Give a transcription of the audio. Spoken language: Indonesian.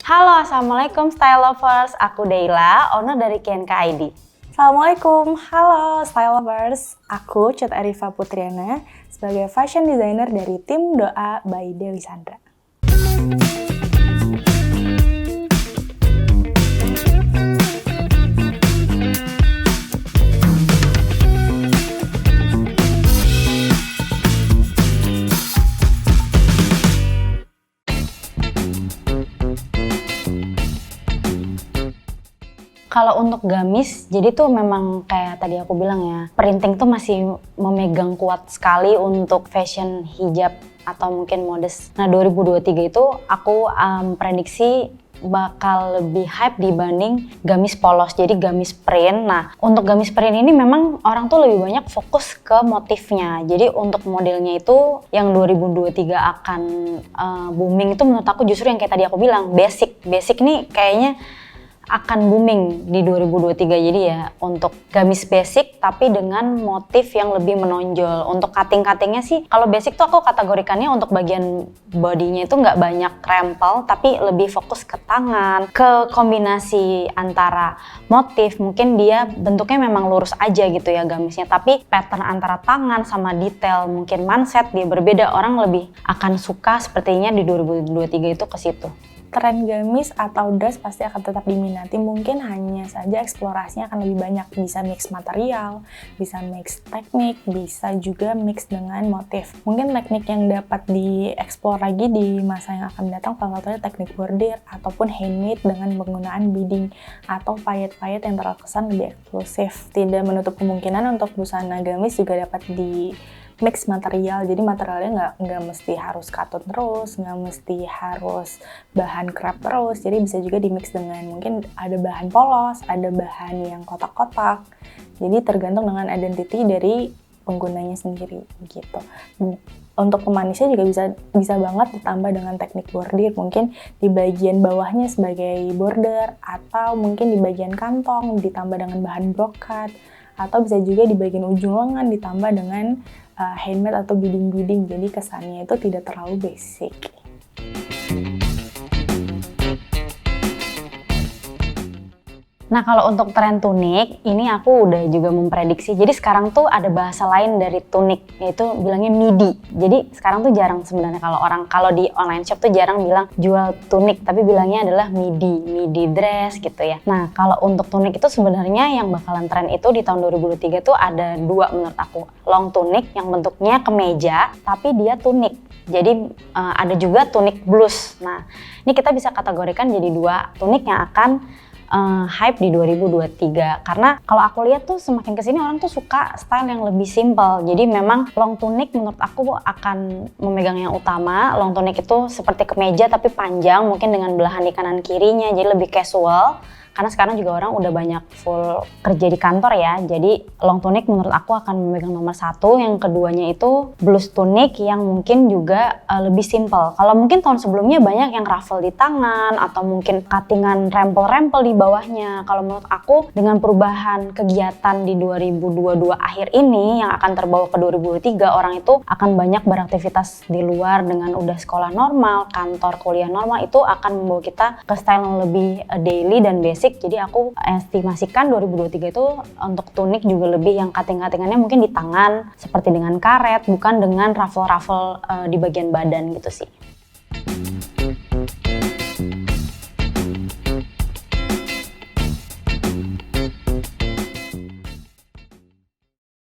Halo, Assalamualaikum Style Lovers. Aku Deila, owner dari KNK ID. Assalamualaikum, halo Style Lovers. Aku Cut Arifa Putriana sebagai fashion designer dari tim Doa by Dewi Sandra. Kalau untuk gamis, jadi tuh memang kayak tadi aku bilang ya, printing tuh masih memegang kuat sekali untuk fashion hijab atau mungkin modest. Nah 2023 itu aku prediksi bakal lebih hype dibanding gamis polos, jadi gamis print. Nah untuk gamis print ini memang orang tuh lebih banyak fokus ke motifnya. Jadi untuk modelnya itu yang 2023 akan booming itu menurut aku justru yang kayak tadi aku bilang, basic nih kayaknya akan booming di 2023. Jadi ya untuk gamis basic tapi dengan motif yang lebih menonjol. Untuk cutting-cuttingnya sih kalau basic tuh aku kategorikannya untuk bagian bodinya itu nggak banyak rempel tapi lebih fokus ke tangan, ke kombinasi antara motif. Mungkin dia bentuknya memang lurus aja gitu ya gamisnya, tapi pattern antara tangan sama detail mungkin manset dia berbeda. Orang lebih akan suka sepertinya di 2023 itu ke situ. Tren gamis atau dress pasti akan tetap diminati, mungkin hanya saja eksplorasinya akan lebih banyak. Bisa mix material, bisa mix teknik, bisa juga mix dengan motif. Mungkin teknik yang dapat dieksplor lagi di masa yang akan datang salah satunya teknik bordir ataupun handmade dengan penggunaan beading atau payet-payet yang terkesan lebih eksklusif. Tidak menutup kemungkinan untuk busana gamis juga dapat di mix material, jadi materialnya nggak mesti harus katun terus, nggak mesti harus bahan crepe terus, jadi bisa juga di mix dengan mungkin ada bahan polos, ada bahan yang kotak-kotak, jadi tergantung dengan identity dari penggunanya sendiri gitu. Untuk pemanisnya juga bisa banget ditambah dengan teknik bordir, mungkin di bagian bawahnya sebagai border atau mungkin di bagian kantong ditambah dengan bahan brokat, atau bisa juga di bagian ujung lengan ditambah dengan handmade atau beading, jadi kesannya itu tidak terlalu basic. Nah kalau untuk tren tunik, ini aku udah juga memprediksi. Jadi sekarang tuh ada bahasa lain dari tunik, yaitu bilangnya midi. Jadi sekarang tuh jarang sebenarnya kalau di online shop tuh jarang bilang jual tunik, tapi bilangnya adalah midi dress gitu ya. Nah kalau untuk tunik itu sebenarnya yang bakalan tren itu di tahun 2023 tuh ada dua menurut aku. Long tunik yang bentuknya kemeja, tapi dia tunik. Jadi ada juga tunik blus. Nah ini kita bisa kategorikan jadi dua tunik yang akan hype di 2023, karena kalau aku lihat tuh semakin kesini orang tuh suka style yang lebih simple. Jadi memang long tunic menurut aku akan memegang yang utama. Long tunic itu seperti kemeja tapi panjang, mungkin dengan belahan di kanan kirinya, jadi lebih casual. Karena sekarang juga orang udah banyak full kerja di kantor ya, jadi long tunic menurut aku akan memegang nomor satu. Yang keduanya itu blus tunic yang mungkin juga lebih simple. Kalau mungkin tahun sebelumnya banyak yang ruffle di tangan atau mungkin cuttingan rempel-rempel di bawahnya. Kalau menurut aku dengan perubahan kegiatan di 2022 akhir ini yang akan terbawa ke 2023, orang itu akan banyak beraktivitas di luar dengan udah sekolah normal, kantor, kuliah normal, itu akan membawa kita ke style yang lebih daily dan basic. Jadi aku estimasikan 2023 itu untuk tunik juga lebih yang cutting-cuttingannya mungkin di tangan seperti dengan karet, bukan dengan ruffle-ruffle di bagian badan gitu sih.